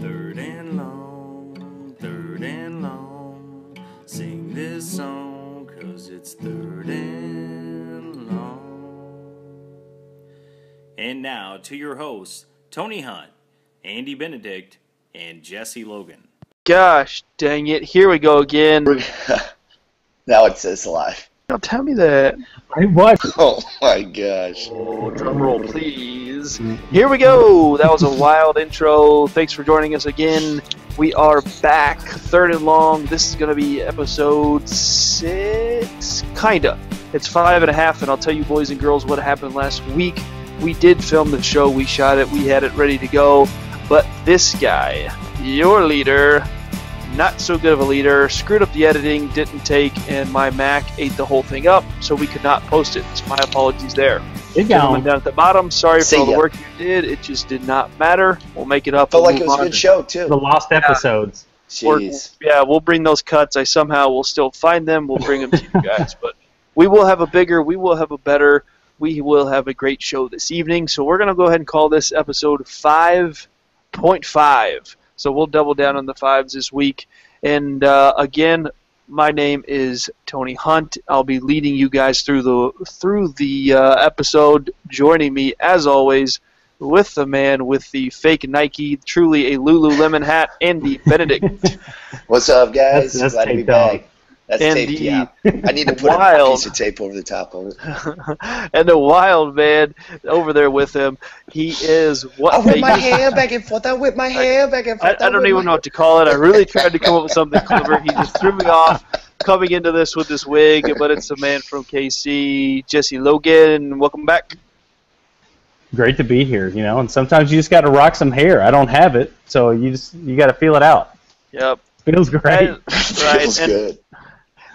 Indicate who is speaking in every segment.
Speaker 1: third and long. Sing this song 'cause it's third and long. And now to your hosts, Tony Hunt, Andy Benedict, and Jesse Logan.
Speaker 2: Gosh dang it, here we go again.
Speaker 3: Now it says live.
Speaker 2: Don't tell me that.
Speaker 4: What?
Speaker 3: Oh my gosh.
Speaker 2: Oh, drum roll, please. Here we go. That was a wild intro. Thanks for joining us again. We are back, third and long. This is going to be episode 6. Kinda. It's 5.5, and I'll tell you, boys and girls, what happened last week. We did film the show. We shot it. We had it ready to go. But this guy, your leader, not so good of a leader, screwed up the editing, didn't take, and my Mac ate the whole thing up, so we could not post it. So my apologies there. Gentlemen down at the bottom, sorry for all the work you did. It just did not matter. We'll make it up.
Speaker 3: Felt like it was a good show, too.
Speaker 4: The lost episodes.
Speaker 3: Jeez.
Speaker 2: We'll bring those cuts. I somehow will still find them. We'll bring them to you guys. But we will have a bigger, we will have a better, we will have a great show this evening. So we're going to go ahead and call this episode 5.5. So we'll double down on the 5s this week. And again, my name is Tony Hunt. I'll be leading you guys through the episode. Joining me, as always, with the man with the fake Nike, truly a Lululemon hat, Andy Benedict.
Speaker 3: What's up, guys?
Speaker 4: That's
Speaker 3: Glad to be
Speaker 4: taped
Speaker 3: back.
Speaker 4: out.
Speaker 3: That's
Speaker 2: And
Speaker 3: taped, yeah. I need to put a piece of tape over the top of it.
Speaker 2: And the wild man over there with him, he is what
Speaker 3: I whip my hair back and forth. I whip my hair back and forth.
Speaker 2: I don't even know what to call it. I really tried to come up with something clever. He just threw me off coming into this with this wig, but it's a man from KC, Jesse Logan. Welcome back.
Speaker 4: Great to be here, and sometimes you just got to rock some hair. I don't have it, so you got to feel it out.
Speaker 2: Yep.
Speaker 4: Feels great.
Speaker 3: Feels good.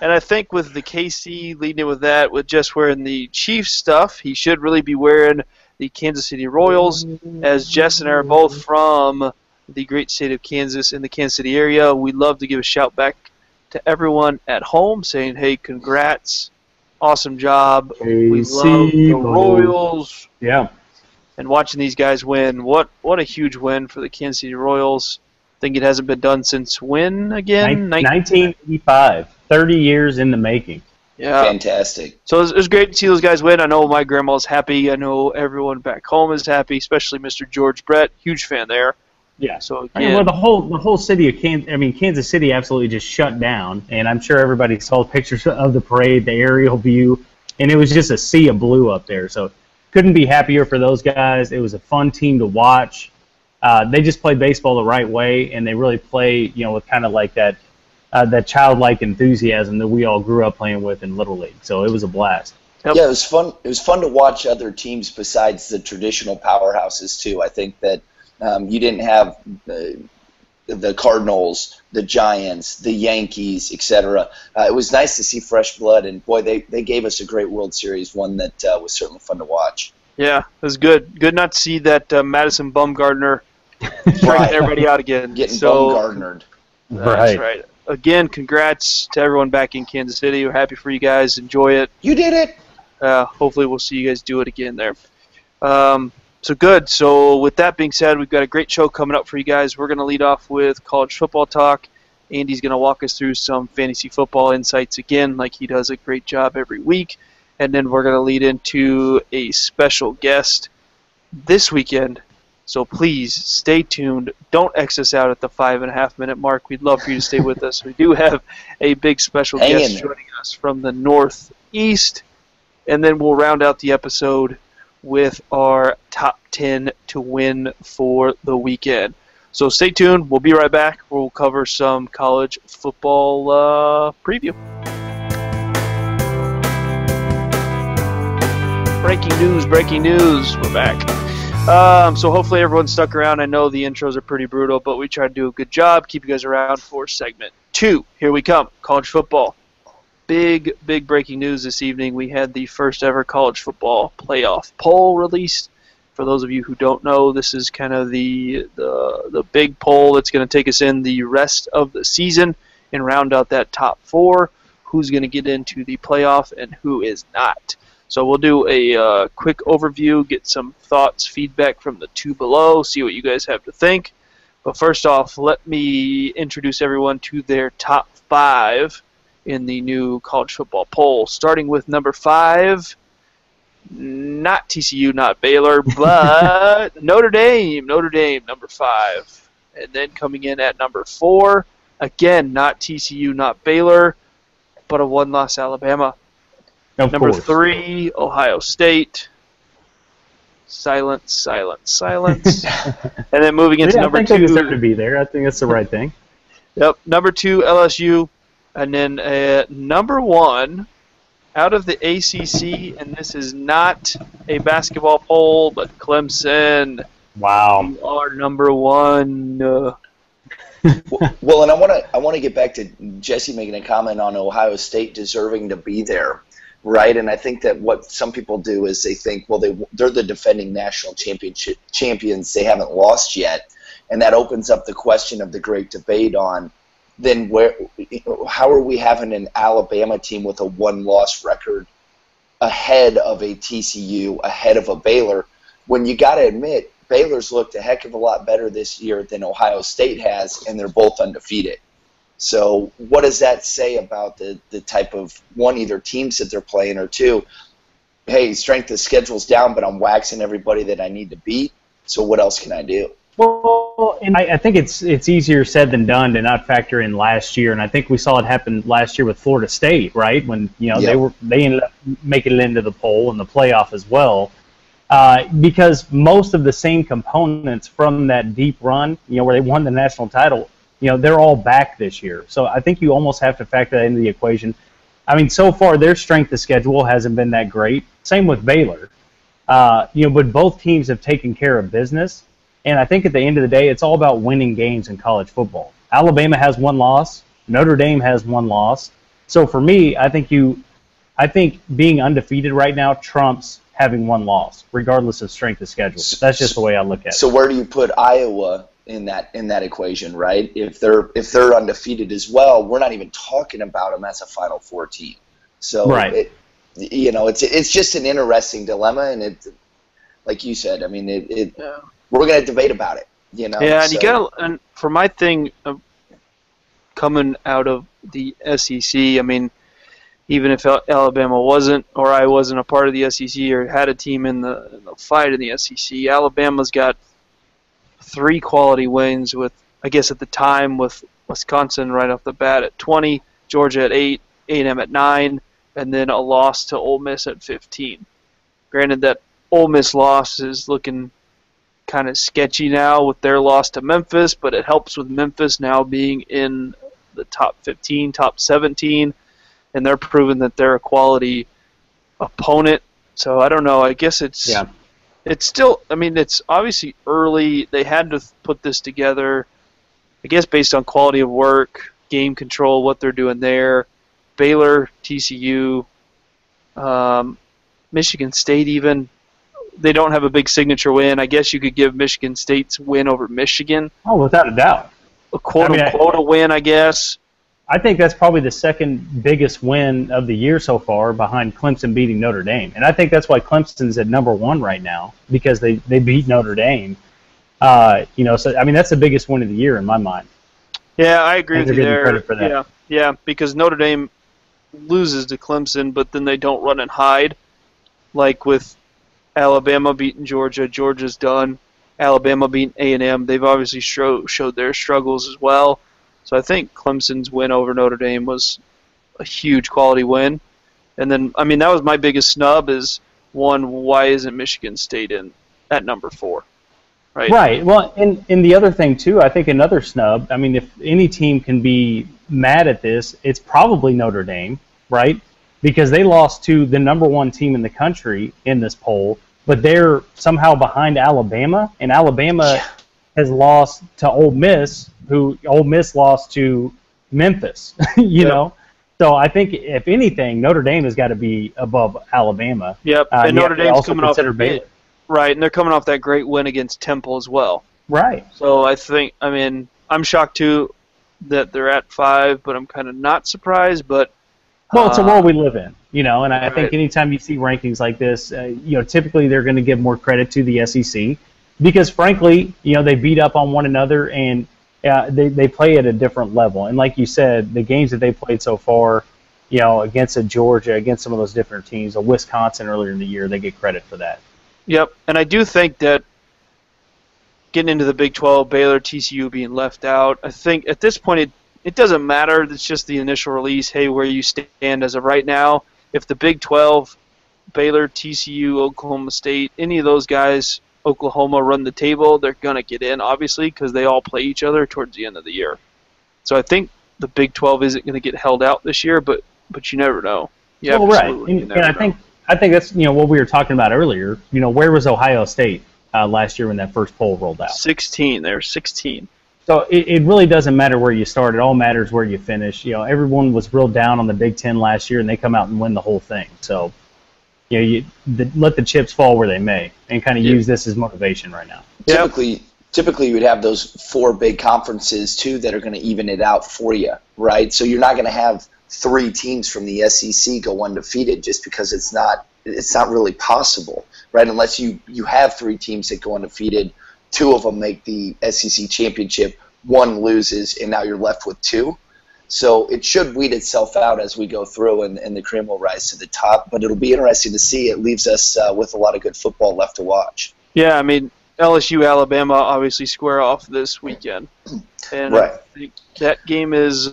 Speaker 2: And I think with the KC leading in with that, with just wearing the Chiefs stuff, he should really be wearing the Kansas City Royals, as Jess and I are both from the great state of Kansas in the Kansas City area. We'd love to give a shout back to everyone at home saying, hey, congrats, awesome job. We love the Royals.
Speaker 4: Yeah.
Speaker 2: And watching these guys win, what a huge win for the Kansas City Royals. I think it hasn't been done since when again?
Speaker 4: 1985. 30 years in the making.
Speaker 2: Yeah.
Speaker 3: Fantastic.
Speaker 2: So it was great to see those guys win. I know my grandma's happy. I know everyone back home is happy, especially Mr. George Brett. Huge fan there.
Speaker 4: Yeah.
Speaker 2: So again,
Speaker 4: well, the whole city of Kansas City absolutely just shut down, and I'm sure everybody saw pictures of the parade, the aerial view, and it was just a sea of blue up there. So couldn't be happier for those guys. It was a fun team to watch. They just play baseball the right way, and they really play, with kind of like that childlike enthusiasm that we all grew up playing with in Little League. So it was a blast.
Speaker 2: Yep.
Speaker 3: Yeah, it was fun. It was fun to watch other teams besides the traditional powerhouses too. I think that you didn't have the Cardinals, the Giants, the Yankees, etc. It was nice to see fresh blood, and boy, they gave us a great World Series, one that was certainly fun to watch.
Speaker 2: Yeah, it was good. Good not to see that Madison Bumgarner striking everybody out again.
Speaker 3: Getting Bumgarnered.
Speaker 2: That's right. Again, congrats to everyone back in Kansas City. We're happy for you guys. Enjoy it.
Speaker 3: You did it.
Speaker 2: Hopefully we'll see you guys do it again there. So good. So with that being said, we've got a great show coming up for you guys. We're going to lead off with college football talk. Andy's going to walk us through some fantasy football insights again, like he does a great job every week. And then we're going to lead into a special guest this weekend. So please stay tuned. Don't X us out at the 5.5-minute mark. We'd love for you to stay with us. We do have a big special guest joining us from the Northeast. And then we'll round out the episode with our top 10 to win for the weekend. So stay tuned. We'll be right back. We'll cover some college football preview. Breaking news. We're back. So hopefully everyone stuck around. I know the intros are pretty brutal, but we try to do a good job. Keep you guys around for segment 2. Here we come. College football. Big breaking news this evening. We had the first ever college football playoff poll released. For those of you who don't know, this is kind of the big poll that's going to take us in the rest of the season and round out that top 4. Who's going to get into the playoff and who is not. So we'll do a quick overview, get some thoughts, feedback from the 2 below, see what you guys have to think. But first off, let me introduce everyone to their top 5 in the new college football poll. Starting with number 5, not TCU, not Baylor, but Notre Dame. Notre Dame, number 5. And then coming in at number 4, again, not TCU, not Baylor, but a one-loss Alabama. Number 3, Ohio State. Silence. And then moving into number 2.
Speaker 4: I think they deserve to be there. I think that's the right thing.
Speaker 2: Yep. Number 2, LSU. And then number 1, out of the ACC, and this is not a basketball poll, but Clemson.
Speaker 4: Wow.
Speaker 2: You are number 1.
Speaker 3: Well, and I want to get back to Jesse making a comment on Ohio State deserving to be there, right? And I think that what some people do is they think, well, they're the defending national champions. They haven't lost yet, and that opens up the question of the great debate on then how are we having an Alabama team with a one-loss record ahead of a TCU, ahead of a Baylor, when you got to admit Baylor's looked a heck of a lot better this year than Ohio State has, and they're both undefeated. So what does that say about the type of, one, either teams that they're playing, or two, hey, strength of schedule's down, but I'm waxing everybody that I need to beat, so what else can I do?
Speaker 4: Well, and I think it's easier said than done to not factor in last year, and I think we saw it happen last year with Florida State, right? When they ended up making it into the poll and the playoff as well, because most of the same components from that deep run, where they won the national title, they're all back this year. So I think you almost have to factor that into the equation. I mean, so far their strength of schedule hasn't been that great. Same with Baylor, but both teams have taken care of business. And I think at the end of the day, it's all about winning games in college football. Alabama has 1 loss. Notre Dame has 1 loss. So for me, I think being undefeated right now trumps having 1 loss, regardless of strength of schedule. That's just the way I look at it.
Speaker 3: So where do you put Iowa in that equation, right? If they're undefeated as well, we're not even talking about them as a Final Four team. So
Speaker 4: right.
Speaker 3: It's just an interesting dilemma, and it, like you said, I mean, we're going to debate about it,
Speaker 2: Yeah, and and for my thing, coming out of the SEC, I mean, even if Alabama wasn't, or I wasn't a part of the SEC, or had a team in the fight in the SEC, Alabama's got 3 quality wins with, I guess at the time, with Wisconsin right off the bat at 20, Georgia at 8, A&M at 9, and then a loss to Ole Miss at 15. Granted, that Ole Miss loss is looking kind of sketchy now with their loss to Memphis, but it helps with Memphis now being in the top 15, top 17, and they're proving that they're a quality opponent. So I don't know. I guess it's still, I mean, it's obviously early. They had to put this together, I guess, based on quality of work, game control, what they're doing there. Baylor, TCU, Michigan State even. They don't have a big signature win. I guess you could give Michigan State's win over Michigan.
Speaker 4: Oh, without a doubt.
Speaker 2: A quote-unquote a win, I guess.
Speaker 4: I think that's probably the second biggest win of the year so far, behind Clemson beating Notre Dame. And I think that's why Clemson's at number 1 right now, because they beat Notre Dame. So I mean, that's the biggest win of the year in my mind.
Speaker 2: Yeah, I agree with you there.
Speaker 4: Credit for that.
Speaker 2: Yeah, because Notre Dame loses to Clemson, but then they don't run and hide, like with Alabama beating Georgia. Georgia's done. Alabama beating A&M. They've obviously showed their struggles as well. So I think Clemson's win over Notre Dame was a huge quality win. And then, I mean, that was my biggest snub is, one, why isn't Michigan State in at number 4? Right.
Speaker 4: Right. Well, and the other thing, too, I think another snub, I mean, if any team can be mad at this, it's probably Notre Dame, right? Because they lost to the number 1 team in the country in this poll, but they're somehow behind Alabama, and Alabama has lost to Ole Miss, who Ole Miss lost to Memphis, you know? So I think, if anything, Notre Dame has got to be above Alabama.
Speaker 2: Yep, and Notre Dame's coming off
Speaker 4: Baylor.
Speaker 2: Right, and they're coming off that great win against Temple as well.
Speaker 4: Right.
Speaker 2: So I think, I mean, I'm shocked, too, that they're at 5, but I'm kind of not surprised, but...
Speaker 4: Well, it's a world we live in, and I think anytime you see rankings like this, typically they're going to give more credit to the SEC, because frankly, they beat up on one another, and they play at a different level. And like you said, the games that they played so far, against a Georgia, against some of those different teams, a Wisconsin earlier in the year, they get credit for that.
Speaker 2: Yep, and I do think that getting into the Big 12, Baylor, TCU being left out, I think at this point it doesn't matter. It's just the initial release, hey, where you stand as of right now. If the Big 12, Baylor, TCU, Oklahoma State, any of those guys, Oklahoma, run the table, they're going to get in, obviously, because they all play each other towards the end of the year. So I think the Big 12 isn't going to get held out this year, but you never know. Yeah,
Speaker 4: right. And I think that's what we were talking about earlier. Where was Ohio State last year when that first poll rolled out?
Speaker 2: 16. They're 16.
Speaker 4: So it really doesn't matter where you start. It all matters where you finish. Everyone was real down on the Big Ten last year, and they come out and win the whole thing. So let the chips fall where they may, and kind of use this as motivation right now.
Speaker 3: Typically you would have those 4 big conferences too that are going to even it out for you, right? So you're not going to have 3 teams from the SEC go undefeated just because it's not really possible, right? Unless you have 3 teams that go undefeated, 2 of them make the SEC championship, 1 loses, and now you're left with 2. So it should weed itself out as we go through, and the cream will rise to the top. But it'll be interesting to see. It leaves us with a lot of good football left to watch.
Speaker 2: Yeah, I mean, LSU, Alabama obviously square off this weekend. And
Speaker 3: right.
Speaker 2: I think that game is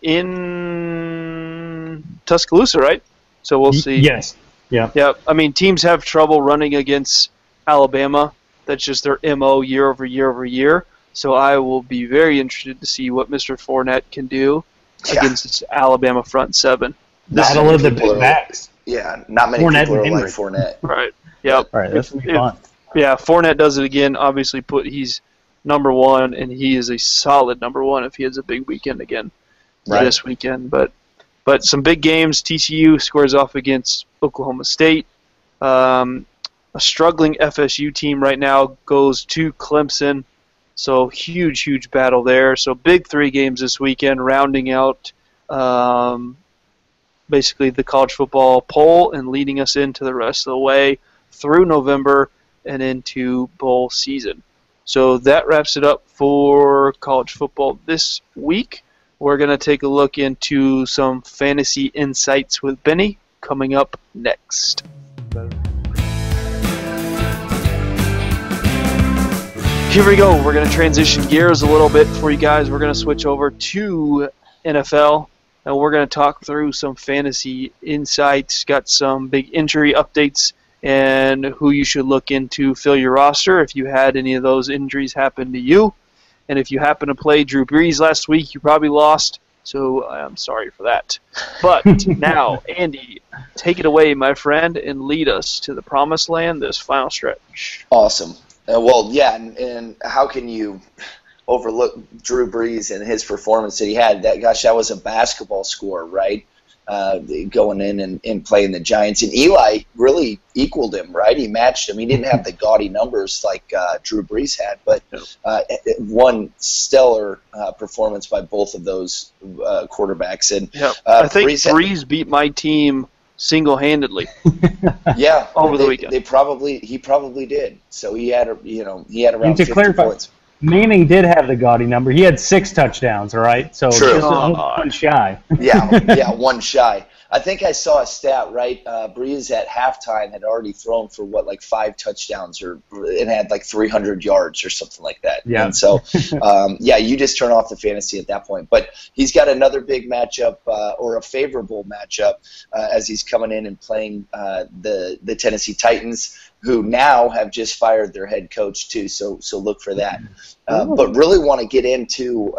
Speaker 2: in Tuscaloosa, right? So we'll see.
Speaker 4: Yes. Yeah.
Speaker 2: Yeah. I mean, teams have trouble running against Alabama. That's just their MO year over year over year. So I will be very interested to see what Mr. Fournette can do against this Alabama front 7.
Speaker 4: Battle of the big backs.
Speaker 3: Yeah, not many people are like Fournette.
Speaker 2: Right. Yep.
Speaker 4: All right, that's fun.
Speaker 2: Yeah, Fournette does it again. Obviously, he's number 1, and he is a solid number 1 if he has a big weekend again this weekend. But some big games. TCU squares off against Oklahoma State. A struggling FSU team right now goes to Clemson. So huge battle there. So big 3 games this weekend, rounding out basically the college football poll and leading us into the rest of the way through November and into bowl season. So that wraps it up for college football this week. We're going to take a look into some fantasy insights with Benny coming up next. Here we go. We're going to transition gears a little bit for you guys. We're going to switch over to NFL, and we're going to talk through some fantasy insights, got some big injury updates, and who you should look into fill your roster if you had any of those injuries happen to you. And if you happen to play Drew Brees last week, you probably lost, so I'm sorry for that. But now, Andy, take it away, my friend, and lead us to the promised land this final stretch.
Speaker 3: Awesome. Well, yeah, and how can you overlook Drew Brees and his performance that he had? That was a basketball score, right? Going in and playing the Giants. And Eli really equaled him, right? He matched him. He didn't have the gaudy numbers like Drew Brees had, but one stellar performance by both of those quarterbacks. And
Speaker 2: I think Brees beat my team single-handedly.
Speaker 3: Yeah,
Speaker 2: over the weekend.
Speaker 3: He probably did. So he had around 50 points.
Speaker 4: Manning did have the gaudy number. He had 6 touchdowns, all right? So just one shy.
Speaker 3: Yeah, one shy. I think I saw a stat, right? Brees at halftime had already thrown for, 5 touchdowns and had 300 yards or something like that.
Speaker 4: Yeah.
Speaker 3: And so, you just turn off the fantasy at that point. But he's got another big matchup or a favorable matchup as he's coming in and playing the Tennessee Titans, who now have just fired their head coach too. So look for that. But really want to get into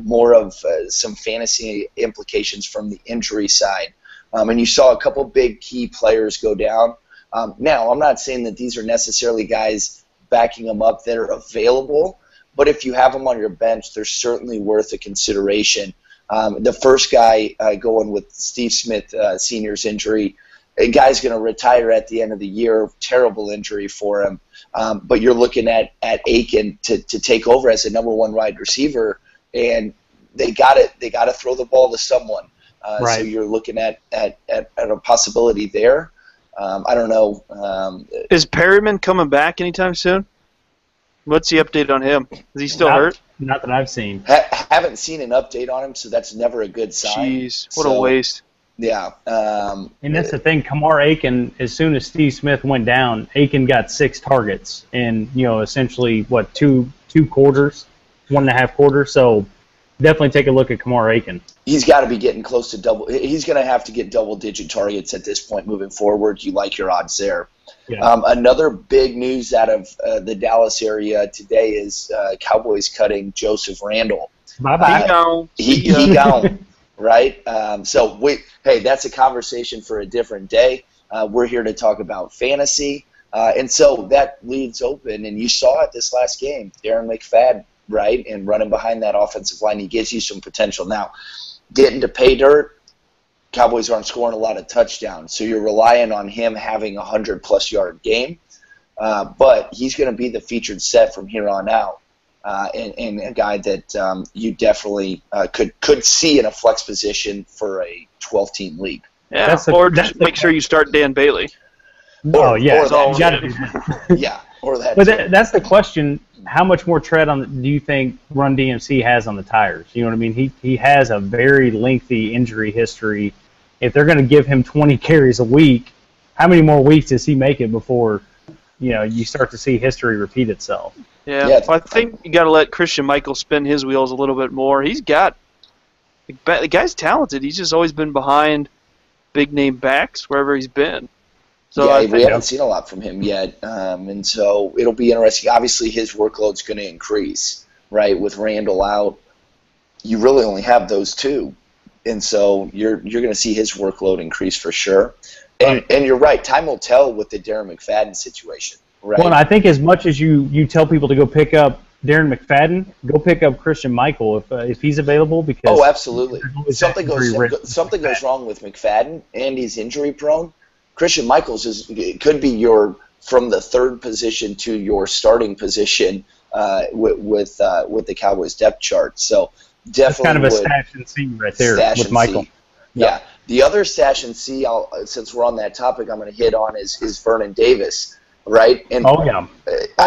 Speaker 3: more of some fantasy implications from the injury side. And you saw a couple big key players go down. Now, I'm not saying that these are necessarily guys backing them up that are available, but if you have them on your bench, they're certainly worth a consideration. The first guy going with Steve Smith Sr.'s injury, a guy's going to retire at the end of the year, terrible injury for him. But you're looking at Aiken to take over as a number 1 wide receiver, and they got to throw the ball to someone.
Speaker 4: Right.
Speaker 3: So you're looking at a possibility there. I don't know.
Speaker 2: Is Perryman coming back anytime soon? What's the update on him? Is he still
Speaker 4: Not-
Speaker 2: hurt?
Speaker 4: Not that I've seen.
Speaker 3: Haven't seen an update on him, so that's never a good sign.
Speaker 2: Jeez, what a waste.
Speaker 3: Yeah.
Speaker 4: And that's the thing. Kamar Aiken, as soon as Steve Smith went down, Aiken got 6 targets in, essentially, two quarters, 1.5 quarters. So definitely take a look at Kamar Aiken.
Speaker 3: He's got to be getting close to double. He's going to have to get double-digit targets at this point moving forward. You like your odds there.
Speaker 4: Yeah.
Speaker 3: Another big news out of the Dallas area today is Cowboys cutting Joseph Randle.
Speaker 4: Bye-bye.
Speaker 3: He gone, right? Hey, that's a conversation for a different day. We're here to talk about fantasy. And so that leads open, and you saw it this last game. Darren McFadden, right, and running behind that offensive line, he gives you some potential. Now, getting to pay dirt, Cowboys aren't scoring a lot of touchdowns, so you're relying on him having a 100-plus yard game. But he's going to be the featured set from here on out, and a guy that you definitely could see in a flex position for a 12-team league.
Speaker 2: Yeah, just make sure you start Dan Bailey.
Speaker 4: Oh, yeah.
Speaker 3: Or
Speaker 4: You gotta do that.
Speaker 3: Yeah, or that.
Speaker 4: But that's the question. How much more tread do you think Run DMC has on the tires? You know what I mean? He has a very lengthy injury history. If they're going to give him 20 carries a week, how many more weeks does he make it before you start to see history repeat itself?
Speaker 2: Yeah. Well, I think you got to let Christian Michael spin his wheels a little bit more. The guy's talented. He's just always been behind big name backs wherever he's been. So
Speaker 3: we haven't seen a lot from him yet, and so it'll be interesting. Obviously, his workload's going to increase, right? With Randall out, you really only have those two, and so you're going to see his workload increase for sure. And you're right. Time will tell with the Darren McFadden situation, right?
Speaker 4: Well, and I think as much as you tell people to go pick up Darren McFadden, go pick up Christian Michael if he's available. Because
Speaker 3: absolutely. Something goes wrong with McFadden, and he's injury prone. Christian Michaels could be from the third position to your starting position with the Cowboys depth chart. So definitely
Speaker 4: it's kind of a stash and see right there with Michael.
Speaker 3: Yeah. The other stash and see, since we're on that topic, I'm going to hit on is Vernon Davis, right? And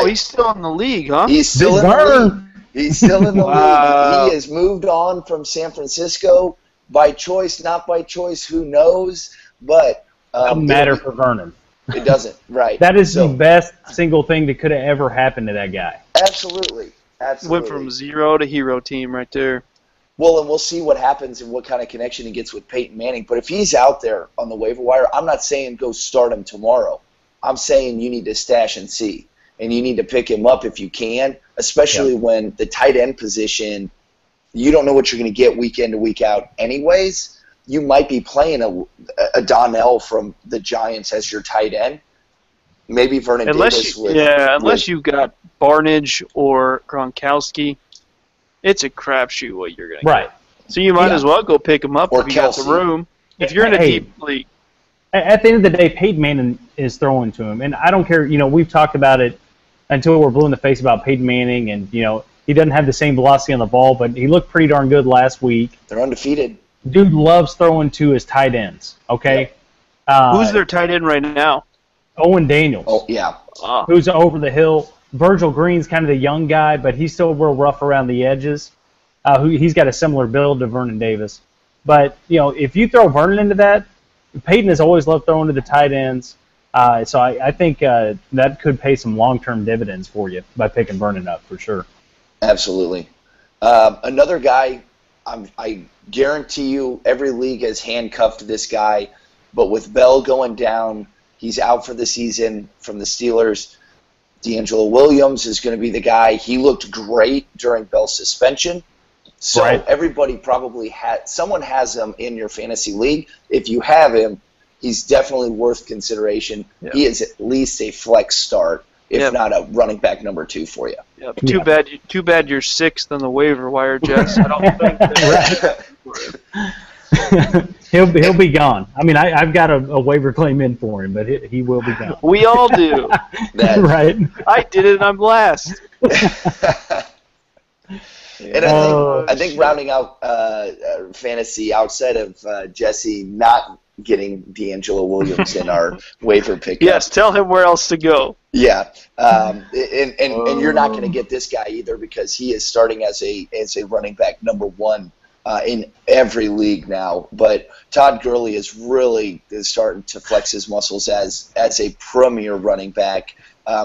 Speaker 2: he's still in the league, huh?
Speaker 3: He's still in the league. He's still in the league. He has moved on from San Francisco by choice, not by choice. Who knows? But
Speaker 4: doesn't matter for Vernon.
Speaker 3: It doesn't, right.
Speaker 4: That is the best single thing that could have ever happened to that guy.
Speaker 3: Absolutely.
Speaker 2: Went from zero to hero team right there.
Speaker 3: Well, and we'll see what happens and what kind of connection he gets with Peyton Manning. But if he's out there on the waiver wire, I'm not saying go start him tomorrow. I'm saying you need to stash and see. And you need to pick him up if you can, especially when the tight end position, you don't know what you're going to get week in to week out anyways. You might be playing a Donnell from the Giants as your tight end. Maybe Vernon Davis
Speaker 2: unless you've got Barnage or Gronkowski, it's a crapshoot what you're going to get. So you might as well go pick him up if you got the room. If you're in a deep league.
Speaker 4: At the end of the day, Peyton Manning is throwing to him. And I don't care, we've talked about it until we're blue in the face about Peyton Manning and, he doesn't have the same velocity on the ball, but he looked pretty darn good last week.
Speaker 3: They're undefeated.
Speaker 4: Dude loves throwing to his tight ends, okay?
Speaker 2: Yep. Who's their tight end right now?
Speaker 4: Owen Daniels.
Speaker 3: Oh, yeah.
Speaker 4: Who's over the hill. Virgil Green's kind of the young guy, but he's still real rough around the edges. He's got a similar build to Vernon Davis. But, if you throw Vernon into that, Peyton has always loved throwing to the tight ends. So I think that could pay some long-term dividends for you by picking Vernon up for sure.
Speaker 3: Absolutely. Another guy, I guarantee you every league has handcuffed this guy, but with Bell going down, he's out for the season from the Steelers. D'Angelo Williams is going to be the guy. He looked great during Bell's suspension. So everybody probably someone has him in your fantasy league. If you have him, he's definitely worth consideration. Yep. He is at least a flex start, if not a running back number 2 for you.
Speaker 2: Yep. Too bad you're 6th on the waiver wire, Jess. I don't think
Speaker 4: he'll be gone. I mean, I've got a waiver claim in for him, but he will be gone.
Speaker 2: We all do.
Speaker 4: Right.
Speaker 2: I did it, and I'm last.
Speaker 3: And I think rounding out fantasy outside of Jesse not getting D'Angelo Williams in our waiver pickup.
Speaker 2: Yes, tell him where else to go.
Speaker 3: Yeah, and you're not going to get this guy either because he is starting as a running back number one in every league now. But Todd Gurley is really starting to flex his muscles as a premier running back.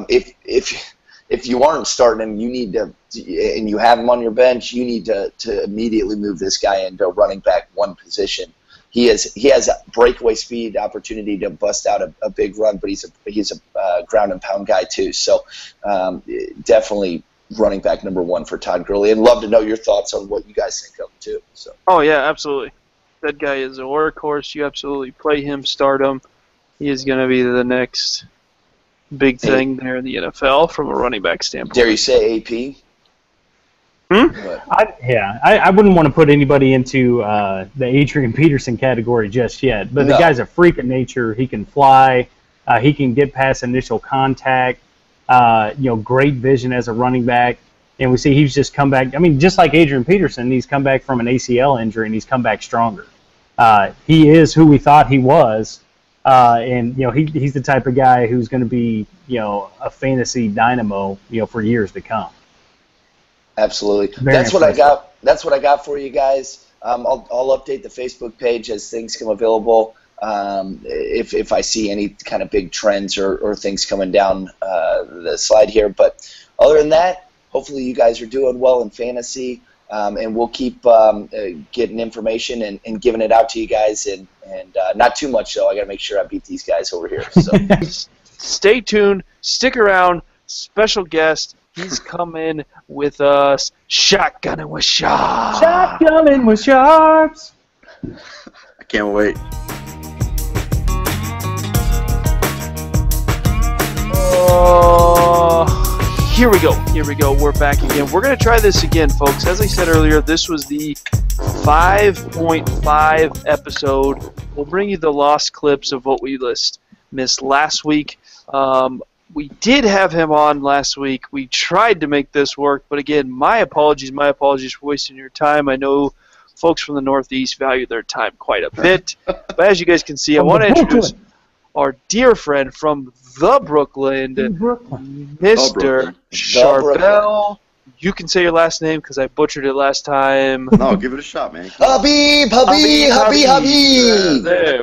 Speaker 3: If you aren't starting him, you need to, and you have him on your bench, you need to immediately move this guy into running back one position. He has breakaway speed, opportunity to bust out a big run, but he's a ground and pound guy too. So definitely running back number one for Todd Gurley, and love to know your thoughts on what you guys think of him too. So.
Speaker 2: Oh yeah, absolutely. That guy is a workhorse. You absolutely play him, start him. He is going to be the next big thing there in the NFL from a running back standpoint.
Speaker 3: Dare you say AP?
Speaker 4: I wouldn't want to put anybody into the Adrian Peterson category just yet, but the guy's a freak of nature. He can fly. He can get past initial contact. Great vision as a running back. And we see he's just come back. I mean, just like Adrian Peterson, he's come back from an ACL injury, and he's come back stronger. He is who we thought he was. And he's the type of guy who's going to be a fantasy dynamo for years to come.
Speaker 3: Absolutely. That's what I got. That's what I got for you guys. I'll update the Facebook page as things come available. If I see any kind of big trends or things coming down the slide here, but other than that, hopefully you guys are doing well in fantasy, and we'll keep getting information and giving it out to you guys, and not too much though. I got to make sure I beat these guys over here. So
Speaker 2: stay tuned, stick around. Special guest. He's coming with us, shotgunning with sharps.
Speaker 4: Shotgunning with sharps.
Speaker 5: I can't wait.
Speaker 2: Here we go. We're back again. We're going to try this again, folks. As I said earlier, this was the 5.5 episode. We'll bring you the lost clips of what we missed last week. We did have him on last week. We tried to make this work, but again, my apologies for wasting your time. I know folks from the Northeast value their time quite a bit. But as you guys can see, I want to introduce our dear friend from the Brooklyn, Mr. Charbel. You can say your last name because I butchered it last time.
Speaker 5: No, give it a shot, man.
Speaker 3: Habib.
Speaker 2: There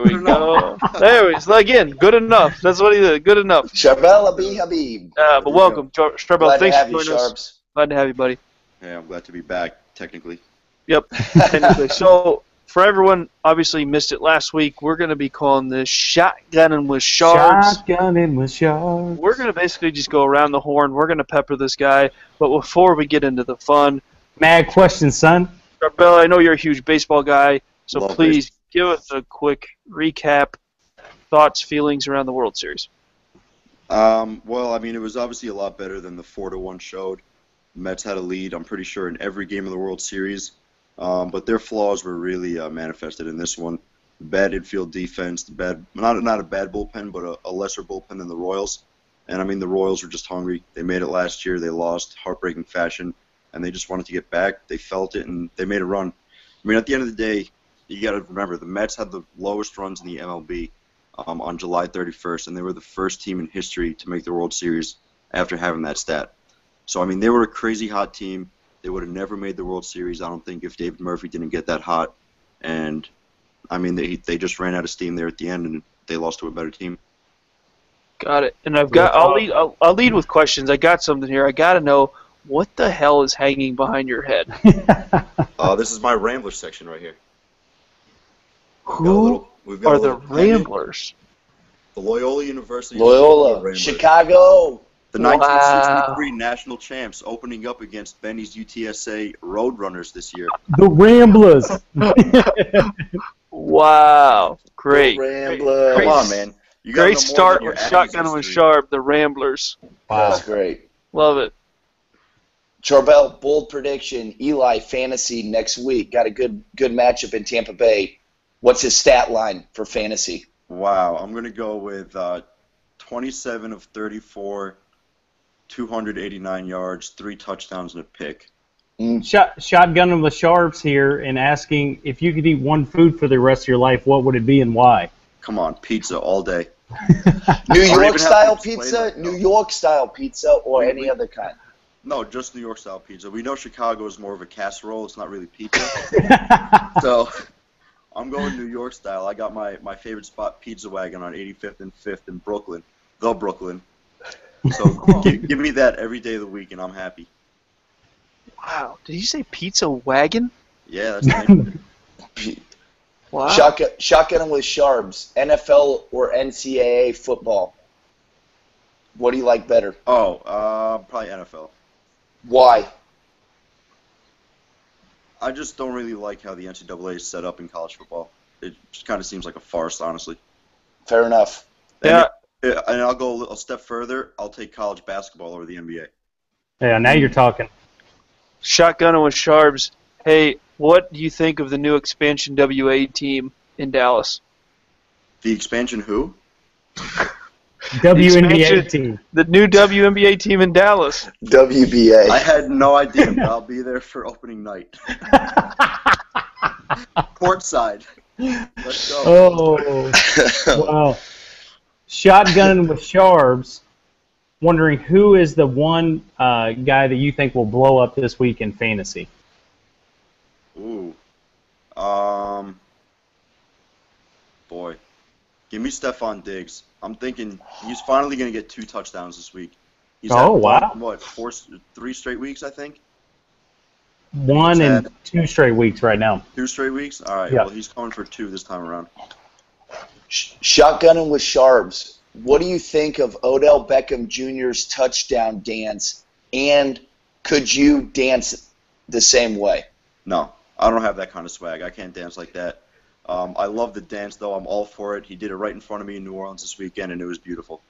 Speaker 2: we go. There we go. Again, good enough. That's what he did. Good enough.
Speaker 3: Charbel Habib.
Speaker 2: But welcome, Charbel.
Speaker 3: Glad
Speaker 2: Thanks
Speaker 3: to have
Speaker 2: for
Speaker 3: you,
Speaker 2: joining us.
Speaker 3: Sharps.
Speaker 2: Glad to have you, buddy.
Speaker 5: Yeah, I'm glad to be back, technically.
Speaker 2: Yep, technically. So, for everyone, obviously missed it last week, we're going to be calling this Shotgunning with Sharps.
Speaker 4: Shotgunning with sharps.
Speaker 2: We're going to basically just go around the horn. We're going to pepper this guy. But before we get into the fun,
Speaker 4: mad question, son.
Speaker 2: Charbel, I know you're a huge baseball guy, so
Speaker 5: Love
Speaker 2: please give us a quick recap, thoughts, feelings around the World Series.
Speaker 5: Well, I mean, it was obviously a lot better than the 4-1 showed. The Mets had a lead, I'm pretty sure, in every game of the World Series. But their flaws were really manifested in this one. Bad infield defense, not a bad bullpen, but a lesser bullpen than the Royals. And, I mean, the Royals were just hungry. They made it last year. They lost, heartbreaking fashion, and they just wanted to get back. They felt it, and they made a run. I mean, at the end of the day, you got to remember, the Mets had the lowest runs in the MLB on July 31st, and they were the first team in history to make the World Series after having that stat. So, I mean, they were a crazy hot team. They would have never made the World Series, I don't think, if David Murphy didn't get that hot. And, I mean, they just ran out of steam there at the end, and they lost to a better team.
Speaker 2: Got it. And I'll lead with questions. I got something here. I got to know, what the hell is hanging behind your head?
Speaker 5: This is my Rambler section right here.
Speaker 2: Who are the Ramblers?
Speaker 5: The Loyola University.
Speaker 3: Loyola, Chicago.
Speaker 5: The 1963 national champs opening up against Benny's UTSA Roadrunners this year.
Speaker 4: The Ramblers.
Speaker 2: Wow. Great.
Speaker 3: The Ramblers.
Speaker 5: Come on, man. You gotta
Speaker 2: Great
Speaker 5: know more
Speaker 2: start
Speaker 5: than your
Speaker 2: with
Speaker 5: Aggies
Speaker 2: Shotgun with
Speaker 5: history.
Speaker 2: Sharp, the Ramblers.
Speaker 4: Wow.
Speaker 3: That's great.
Speaker 2: Love it.
Speaker 3: Charbel, bold prediction. Eli fantasy next week. Got a good matchup in Tampa Bay. What's his stat line for fantasy?
Speaker 5: Wow. I'm going to go with 27 of 34, 289 yards, 3 touchdowns, and a pick.
Speaker 4: Shotgunning with Sharps here and asking if you could eat one food for the rest of your life, what would it be and why?
Speaker 5: Come on, pizza all day.
Speaker 3: New
Speaker 5: Or even
Speaker 3: York
Speaker 5: have
Speaker 3: style
Speaker 5: to explain
Speaker 3: pizza,
Speaker 5: that, no.
Speaker 3: New York style pizza, or any other kind.
Speaker 5: No, just New York style pizza. We know Chicago is more of a casserole. It's not really pizza. So I'm going New York style. I got my favorite spot, Pizza Wagon, on 85th and 5th in Brooklyn, the Brooklyn. So give me that every day of the week, and I'm happy.
Speaker 2: Wow. Did you say Pizza Wagon?
Speaker 5: Yeah, that's the name of it.
Speaker 2: Wow.
Speaker 3: Shotgunning with sharbs, NFL or NCAA football. What do you like better?
Speaker 5: Oh, probably NFL.
Speaker 3: Why?
Speaker 5: I just don't really like how the NCAA is set up in college football. It just kind of seems like a farce, honestly.
Speaker 3: Fair enough.
Speaker 2: Yeah.
Speaker 5: And I'll go a little step further. I'll take college basketball over the NBA.
Speaker 4: Yeah, now you're talking.
Speaker 2: Shotgunning with Sharbs. Hey, what do you think of the new expansion WA team in Dallas?
Speaker 5: The expansion who?
Speaker 4: WNBA team.
Speaker 2: The new WNBA team in Dallas.
Speaker 3: WBA.
Speaker 5: I had no idea, but I'll be there for opening night. Courtside. Let's go.
Speaker 4: Oh, wow. Shotgunning with Sharbs. Wondering who is the one guy that you think will blow up this week in fantasy?
Speaker 5: Ooh. Boy. Give me Stephon Diggs. I'm thinking he's finally going to get 2 touchdowns this week. He's had,
Speaker 4: wow.
Speaker 5: What, 3 straight weeks, I think?
Speaker 4: 1 and 2 straight weeks right now.
Speaker 5: 2 straight weeks? All right,
Speaker 4: Yeah.
Speaker 5: well, he's going for 2 this time around.
Speaker 3: Shotgunning with Sharbs. What do you think of Odell Beckham Jr.'s touchdown dance? And could you dance the same way?
Speaker 5: No, I don't have that kind of swag. I can't dance like that. I love the dance, though. I'm all for it. He did it right in front of me in New Orleans this weekend, and it was beautiful.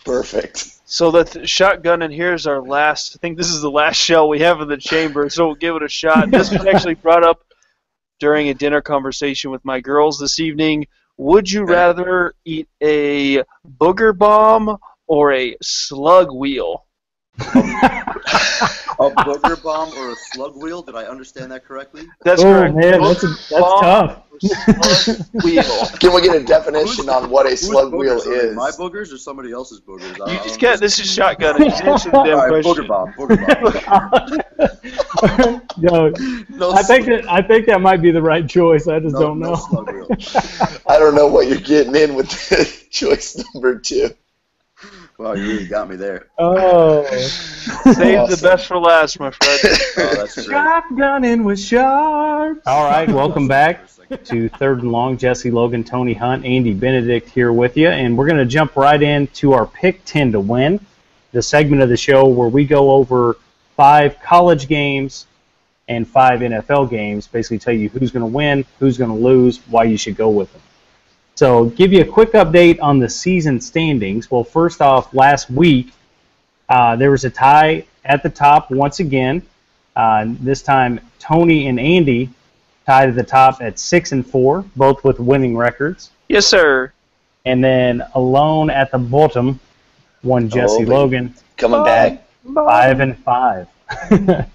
Speaker 3: Perfect.
Speaker 2: So the shotgun, and here's our last. I think this is the last shell we have in the chamber, so we'll give it a shot. This was actually brought up during a dinner conversation with my girls this evening. Would you rather eat a booger bomb or a slug wheel?
Speaker 5: A booger bomb or a slug wheel? Did I understand that correctly?
Speaker 2: That's
Speaker 4: Oh,
Speaker 2: correct.
Speaker 4: man, that's tough.
Speaker 2: Slug wheel.
Speaker 3: Can we get a definition on what a slug wheel
Speaker 5: Boogers? Are they
Speaker 3: is?
Speaker 5: my boogers or somebody else's boogers?
Speaker 2: You just get this is shotgun. Just answer the damn
Speaker 5: All right,
Speaker 2: question.
Speaker 5: booger bomb. Booger bomb.
Speaker 4: Yo, I think that might be the right choice. I just don't know.
Speaker 5: No slug wheel.
Speaker 3: I don't know what you're getting in with choice number 2.
Speaker 5: Wow, you really got me there.
Speaker 4: Oh,
Speaker 2: Save the best for last, my friend.
Speaker 5: Oh, that's great.
Speaker 4: shotgunning with Sharp. All right, welcome back to Third and Long. Jesse Logan, Tony Hunt, Andy Benedict here with you, and we're going to jump right into our Pick 10 to Win, the segment of the show where we go over 5 college games and 5 NFL games, basically tell you who's going to win, who's going to lose, why you should go with them. So give you a quick update on the season standings. Well, first off, last week there was a tie at the top once again. This time Tony and Andy tied at the top at 6-4, both with winning records.
Speaker 2: Yes, sir.
Speaker 4: And then alone at the bottom, one Jesse
Speaker 3: baby.
Speaker 4: Logan,
Speaker 3: Coming back.
Speaker 4: 5-5.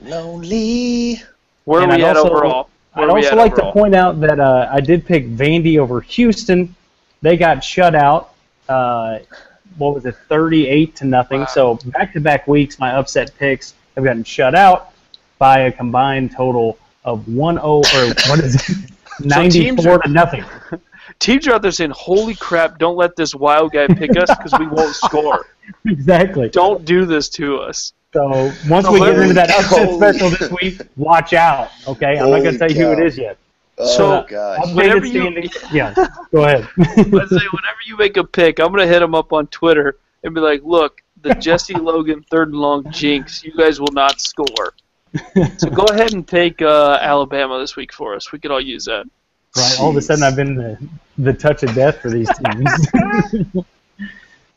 Speaker 3: Lonely.
Speaker 2: Where are
Speaker 4: And
Speaker 2: we at overall?
Speaker 4: I'd also like to point out that I did pick Vandy over Houston. They got shut out. What was it, 38-0?
Speaker 2: Wow.
Speaker 4: So back-to-back weeks, my upset picks have gotten shut out by a combined total of 94-0.
Speaker 2: Teams are out there saying, "Holy crap! Don't let this wild guy pick us because we won't score."
Speaker 4: Exactly.
Speaker 2: Don't do this to us.
Speaker 4: So once we get into that upset special this week, watch out. Okay, I'm not going to tell you who it is yet.
Speaker 3: Oh, gosh.
Speaker 2: Whenever
Speaker 4: Updated
Speaker 2: you-
Speaker 4: standings. Yeah, go ahead.
Speaker 2: Let's say whenever you make a pick, I'm gonna hit him up on Twitter and be like, "Look, the Jesse Logan Third and Long jinx. You guys will not score." So go ahead and take Alabama this week for us. We could all use that.
Speaker 4: Right. All of a sudden, I've been the touch of death for these teams.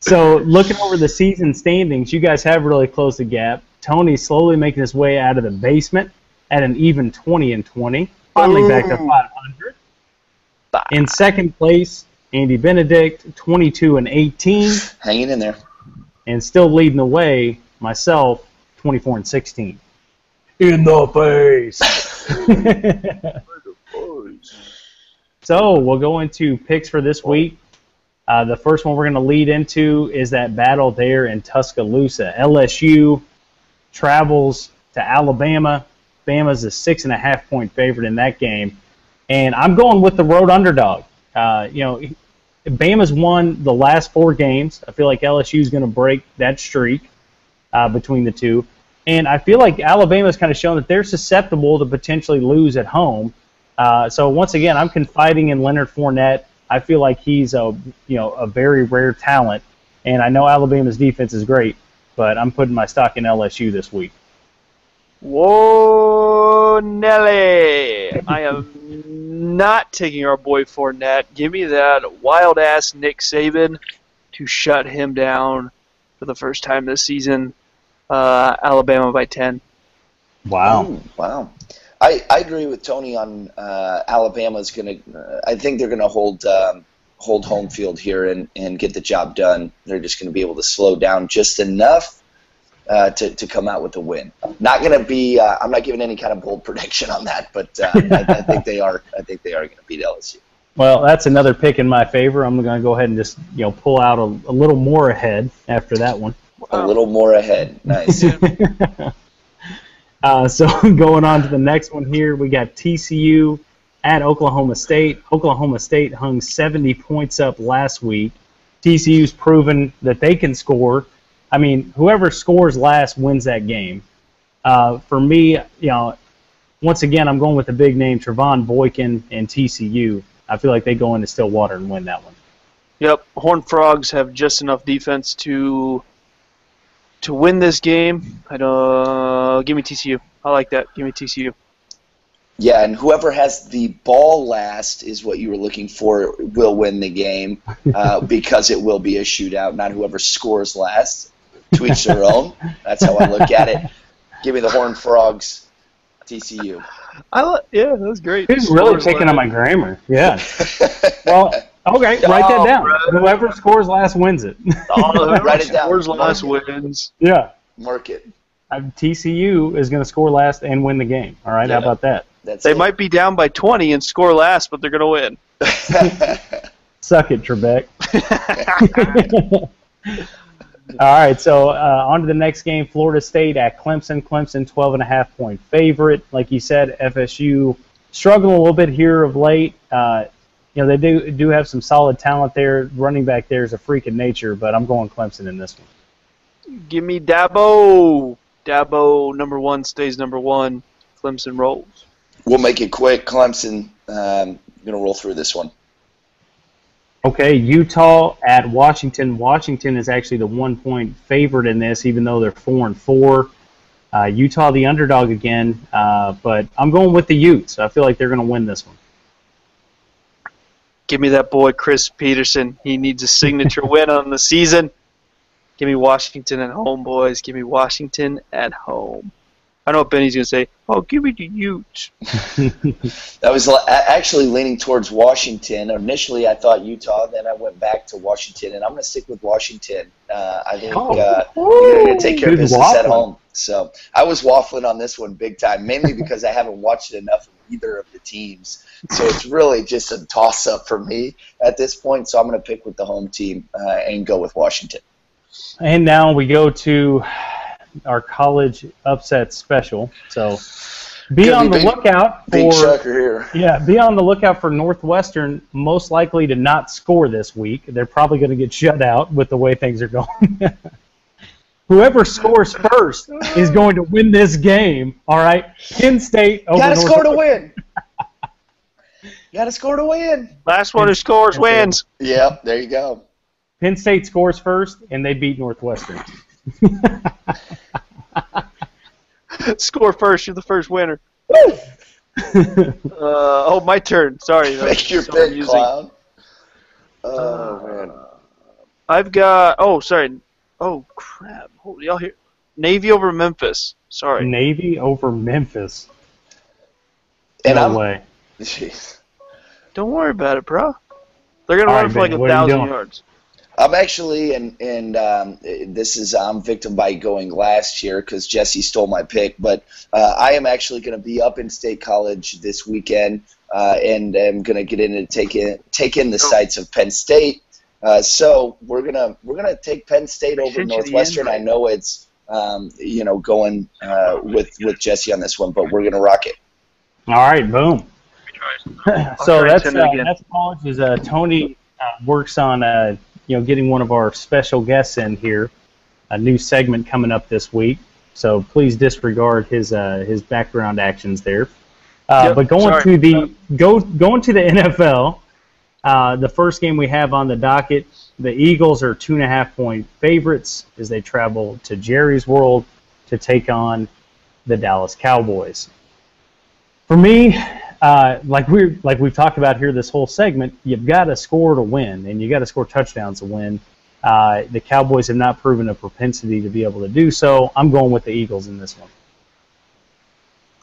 Speaker 4: So, looking over the season standings, you guys have really closed the gap. Tony's slowly making his way out of the basement at an even 20-20, finally back to 500. In second place, Andy Benedict, 22-18,
Speaker 3: Hanging in there.
Speaker 4: and still leading the way, myself, 24-16. In the face. So we'll go into picks for this week. The first one we're going to lead into is that battle there in Tuscaloosa. LSU travels to Alabama. Bama's a 6.5-point favorite in that game. And I'm going with the road underdog. Bama's won the last 4 games. I feel like LSU is going to break that streak between the two. And I feel like Alabama's kind of shown that they're susceptible to potentially lose at home. So once again, I'm confiding in Leonard Fournette. I feel like he's a very rare talent, and I know Alabama's defense is great, but I'm putting my stock in LSU this week.
Speaker 2: Whoa, Nelly! I am not taking our boy Fournette. Give me that wild-ass Nick Saban to shut him down for the first time this season. Alabama by 10.
Speaker 4: Wow.
Speaker 3: Ooh, wow. I agree with Tony on Alabama's going to I think they're going to hold home field here and get the job done. They're just going to be able to slow down just enough to come out with a win. Not going to be I'm not giving any kind of bold prediction on that, but I think they are going to beat LSU.
Speaker 4: Well, that's another pick in my favor. I'm going to go ahead and just pull out a little more ahead after that one.
Speaker 3: A little more ahead. Nice.
Speaker 4: So going on to the next one here, we got TCU at Oklahoma State. Oklahoma State hung 70 points up last week. TCU's proven that they can score. I mean, whoever scores last wins that game. For me, once again, I'm going with the big name, Trevon Boykin and TCU. I feel like they go into Stillwater and win that one.
Speaker 2: Yep, Horned Frogs have just enough defense to win this game. Give me TCU. I like that. Give me TCU.
Speaker 3: Yeah, and whoever has the ball last is what you were looking for will win the game because it will be a shootout, not whoever scores last. To each their own. That's how I look at it. Give me the Horned Frogs, TCU.
Speaker 2: Yeah, that was great.
Speaker 4: He's really picking on my grammar. Yeah. Well, okay, write that down. Bro. Whoever scores last wins it.
Speaker 3: Write it down.
Speaker 2: Scores last wins.
Speaker 4: Yeah.
Speaker 3: Mark it.
Speaker 4: TCU is going to score last and win the game. All right,
Speaker 3: yeah.
Speaker 4: How about that?
Speaker 2: They might be down by 20 and score last, but they're going to win.
Speaker 4: Suck it, Trebek. All right, so on to the next game, Florida State at Clemson. Clemson, 12.5-point favorite. Like you said, FSU struggling a little bit here of late. They do have some solid talent there. Running back there is a freak of nature, but I'm going Clemson in this one.
Speaker 2: Give me Dabo. Dabo, number 1, stays number 1. Clemson rolls.
Speaker 3: We'll make it quick. Clemson going to roll through this one.
Speaker 4: Okay, Utah at Washington. Washington is actually the 1-point favorite in this, even though they're 4-4. Utah the underdog again, but I'm going with the Utes. I feel like they're going to win this one.
Speaker 2: Give me that boy, Chris Peterson. He needs a signature win on the season. Give me Washington at home, boys. Give me Washington at home. I know what Benny's going to say. Oh, give me the Utes.
Speaker 3: I was actually leaning towards Washington. Initially, I thought Utah. Then I went back to Washington, and I'm going to stick with Washington. I think they're going to take care of business at home. So I was waffling on this one big time, mainly because I haven't watched enough of either of the teams. So it's really just a toss-up for me at this point. So I'm going to pick with the home team and go with Washington.
Speaker 4: And now we go to our college upset special. So be on the lookout for
Speaker 3: big shocker here.
Speaker 4: Yeah, be on the lookout for Northwestern, most likely to not score this week. They're probably going to get shut out with the way things are going. Whoever scores first is going to win this game. All right, Penn State over
Speaker 3: Northwestern. Got to score to win. Got to score to win.
Speaker 2: Last one who scores wins.
Speaker 3: Yep, there you go.
Speaker 4: Penn State scores first, and they beat Northwestern.
Speaker 2: Score first, you're the first winner. My turn. Sorry.
Speaker 3: Make your pick, clown. Oh, man.
Speaker 2: I've got, sorry. Oh, crap. Hold y'all here. Navy over Memphis. Sorry.
Speaker 4: Navy over Memphis.
Speaker 3: And
Speaker 4: no way.
Speaker 3: Jeez.
Speaker 2: Don't worry about it, bro. They're going to run for like 1,000 yards.
Speaker 3: I'm actually, and this is I'm victim by going last here because Jesse stole my pick, but I am actually going to be up in State College this weekend, and I'm going to get in and take in the sights of Penn State. So we're gonna take Penn State over Northwestern. I know it's going with Jesse on this one, but we're gonna rock it.
Speaker 4: All right, boom. So that's college. Is Tony works on getting one of our special guests in here, a new segment coming up this week. So please disregard his background actions there. But going to the NFL, the first game we have on the docket, the Eagles are 2.5-point favorites as they travel to Jerry's World to take on the Dallas Cowboys. For me, like we've talked about here this whole segment, you've got to score to win, and you got to score touchdowns to win. The Cowboys have not proven a propensity to be able to do so. I'm going with the Eagles in this one.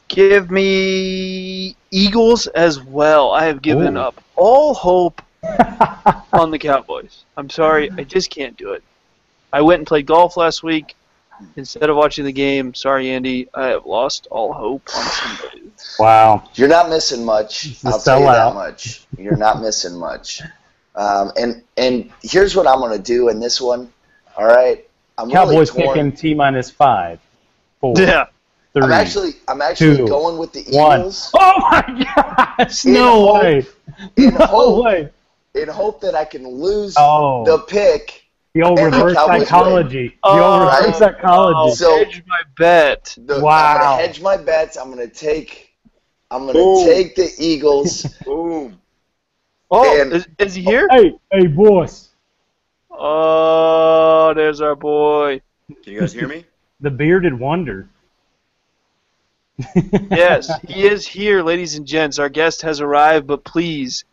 Speaker 2: Give me Eagles as well. I have given up all hope on the Cowboys. I'm sorry, I just can't do it. I went and played golf last week instead of watching the game. Sorry, Andy, I have lost all hope on somebody.
Speaker 4: Wow.
Speaker 3: You're not missing much. I'll tell you that much. You're not missing much. And here's what I'm going to do in this one. All right? I'm
Speaker 4: Cowboys picking T-5, 4.
Speaker 2: Yeah.
Speaker 4: 3,
Speaker 3: I'm actually 2, going with the Eagles.
Speaker 4: 1. Oh my gosh! No way!
Speaker 3: In hope that I can lose the pick.
Speaker 4: The old reverse psychology. Reverse psychology.
Speaker 3: So
Speaker 2: hedge my bet.
Speaker 4: Wow.
Speaker 3: I'm gonna hedge my bets. I'm gonna take the Eagles.
Speaker 5: Boom.
Speaker 2: Oh, is he here?
Speaker 4: Hey, boss.
Speaker 2: Oh, there's our boy.
Speaker 5: Can you guys hear me?
Speaker 4: The bearded wonder.
Speaker 2: Yes, he is here, ladies and gents. Our guest has arrived, but please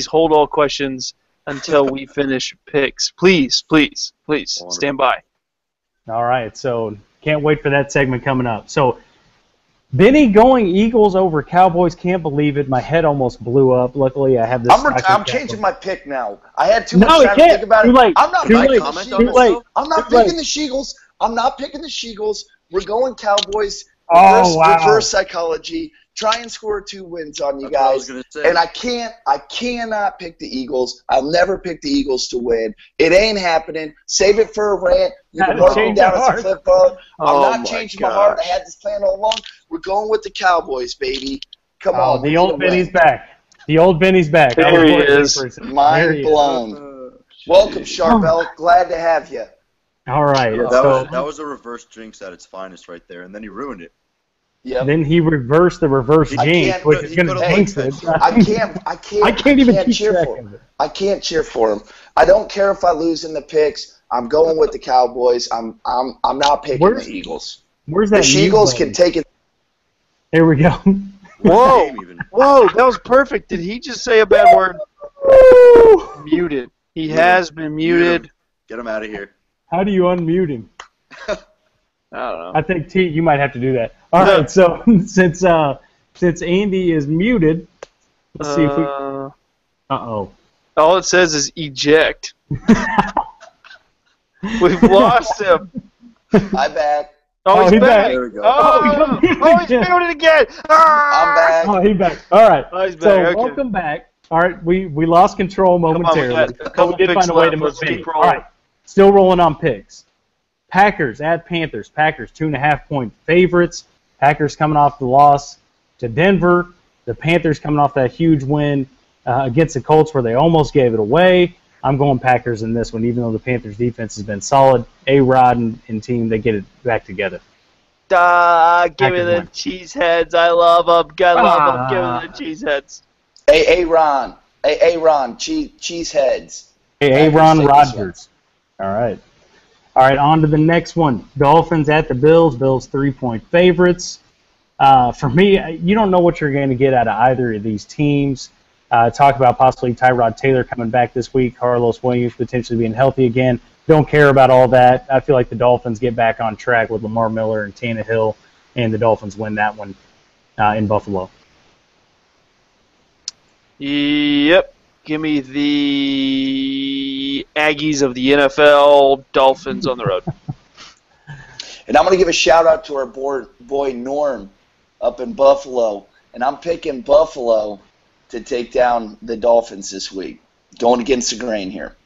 Speaker 2: hold all questions until we finish picks. Please, stand by.
Speaker 4: All right, so can't wait for that segment coming up. So, Benny going Eagles over Cowboys, can't believe it. My head almost blew up. Luckily, I have this.
Speaker 3: I'm changing my pick now. I had too much time to think about it. I'm not picking the Sheagles. I'm not picking the Sheagles. We're going Cowboys. Reverse psychology. Try and score 2 wins on you guys. And I cannot pick the Eagles. I'll never pick the Eagles to win. It ain't happening. Save it for a rant. You can mark me down as a flip phone. I'm not changing my heart. I had this plan all along. We're going with the Cowboys, baby. Come on.
Speaker 4: The old Benny's back.
Speaker 2: There he is.
Speaker 3: Mind blown. Welcome, Charbel. Glad to have you.
Speaker 4: All right.
Speaker 5: Yeah, that was a reverse jinx at its finest right there, and then he ruined it.
Speaker 3: Yep.
Speaker 4: Then he reversed the reverse jinx, which is going to jinx it. I can't even cheer for him.
Speaker 3: I can't cheer for him. I don't care if I lose in the picks. I'm going with the Cowboys. I'm not picking the Eagles.
Speaker 4: Where's that?
Speaker 3: The Eagles can take it.
Speaker 4: Here we go.
Speaker 2: Whoa, that was perfect. Did he just say a bad word? Muted. He has been muted.
Speaker 5: Get him out of here.
Speaker 4: How do you unmute him?
Speaker 2: I don't know.
Speaker 4: I think T, you might have to do that. All right, so since Andy is muted, let's see if we. Uh-oh.
Speaker 2: All it says is eject. We've lost him.
Speaker 3: I'm back.
Speaker 2: Oh, he's back.
Speaker 5: There we go.
Speaker 2: He's muted again.
Speaker 3: I'm back.
Speaker 4: Oh, he's back. All right.
Speaker 2: He's back.
Speaker 4: So
Speaker 2: Okay.
Speaker 4: welcome back. All right, we lost control momentarily.
Speaker 2: Come on,
Speaker 4: we did find a way to move it. All right, still rolling on picks. Packers at Panthers. Packers 2.5-point favorites. Packers coming off the loss to Denver. The Panthers coming off that huge win against the Colts where they almost gave it away. I'm going Packers in this one, even though the Panthers' defense has been solid. A-Rod and team, they get it back together.
Speaker 2: Give me the cheeseheads. I love them. Gotta love them. Give me the cheeseheads.
Speaker 3: Aaron, cheeseheads.
Speaker 4: Aaron Rodgers. All right. All right, on to the next one. Dolphins at the Bills. Bills 3-point favorites. For me, you don't know what you're going to get out of either of these teams. Talk about possibly Tyrod Taylor coming back this week, Carlos Williams potentially being healthy again. Don't care about all that. I feel like the Dolphins get back on track with Lamar Miller and Tannehill, and the Dolphins win that one in Buffalo.
Speaker 2: Yep. Give me the the Aggies of the NFL, Dolphins on the road.
Speaker 3: And I'm going to give a shout-out to our boy Norm up in Buffalo. And I'm picking Buffalo to take down the Dolphins this week. Going against the grain here.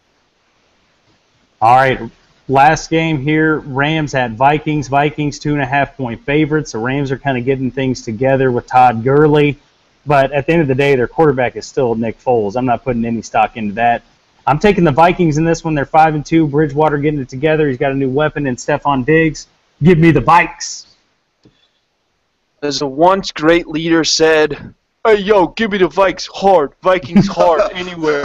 Speaker 4: All right, last game here, Rams at Vikings. Vikings 2.5-point favorites. The Rams are kind of getting things together with Todd Gurley. But at the end of the day, their quarterback is still Nick Foles. I'm not putting any stock into that. I'm taking the Vikings in this one. They're 5-2. Bridgewater getting it together. He's got a new weapon in Stephon Diggs. Give me the Vikes.
Speaker 2: As a once great leader said, "Hey, yo, give me the Vikes hard. Vikings hard anywhere."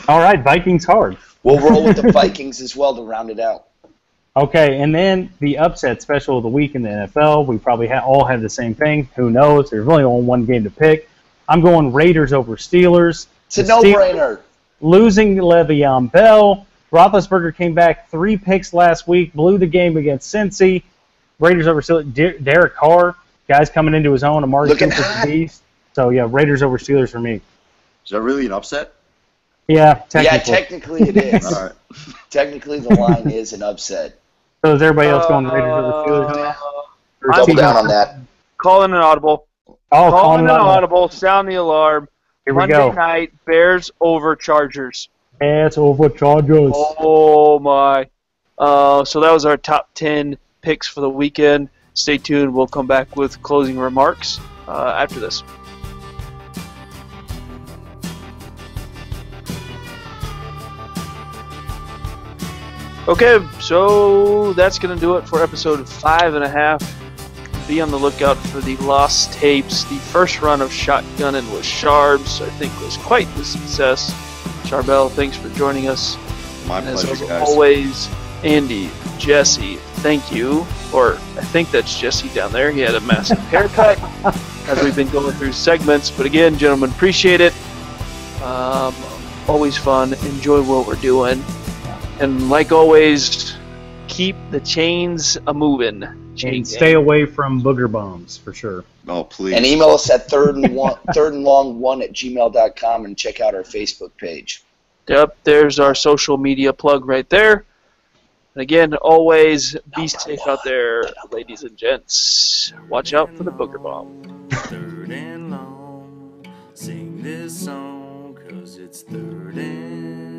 Speaker 4: All right, Vikings hard.
Speaker 3: We'll roll with the Vikings as well to round it out.
Speaker 4: Okay, and then the upset special of the week in the NFL. We probably all have the same thing. Who knows? There's really only one game to pick. I'm going Raiders over Steelers.
Speaker 3: It's a no-brainer.
Speaker 4: Losing Le'Veon Bell. Roethlisberger came back 3 picks last week, blew the game against Cincy. Raiders over Steelers. Derek Carr, guys coming into his own. Amari Cooper's beast. So, yeah, Raiders over Steelers for me.
Speaker 5: Is that really an upset?
Speaker 4: Yeah, technically.
Speaker 3: Yeah, technically it is.
Speaker 5: All right.
Speaker 3: Technically the line is an upset.
Speaker 4: So is everybody else going Raiders over Steelers?
Speaker 3: Double down on that.
Speaker 2: Calling an audible.
Speaker 4: Oh,
Speaker 2: Calling an audible. Sound the alarm.
Speaker 4: Here we
Speaker 2: Monday
Speaker 4: go.
Speaker 2: night, Bears over Chargers.
Speaker 4: It's over Chargers.
Speaker 2: Oh, my. So that was our top 10 picks for the weekend. Stay tuned. We'll come back with closing remarks after this. Okay, so that's going to do it for episode 5.5. Be on the lookout for the lost tapes. The first run of Shotgunnin' with Sharbs, I think, was quite the success. Charbel, thanks for joining us.
Speaker 5: My
Speaker 2: And
Speaker 5: pleasure,
Speaker 2: as
Speaker 5: guys.
Speaker 2: always, Andy, Jesse, thank you. Or I think that's Jesse down there. He had a massive haircut as we've been going through segments. But again, gentlemen, appreciate it. Always fun. Enjoy what we're doing. And like always, keep the chains a-moving.
Speaker 4: And stay away from booger bombs, for sure.
Speaker 5: Oh, please.
Speaker 3: And email us at thirdandlong1@gmail.com and check out our Facebook page.
Speaker 2: Yep, there's our social media plug right there. And again, always be safe out there, ladies and gents. Watch out for the booger bomb.
Speaker 1: Third and long, sing this song, 'cause it's third and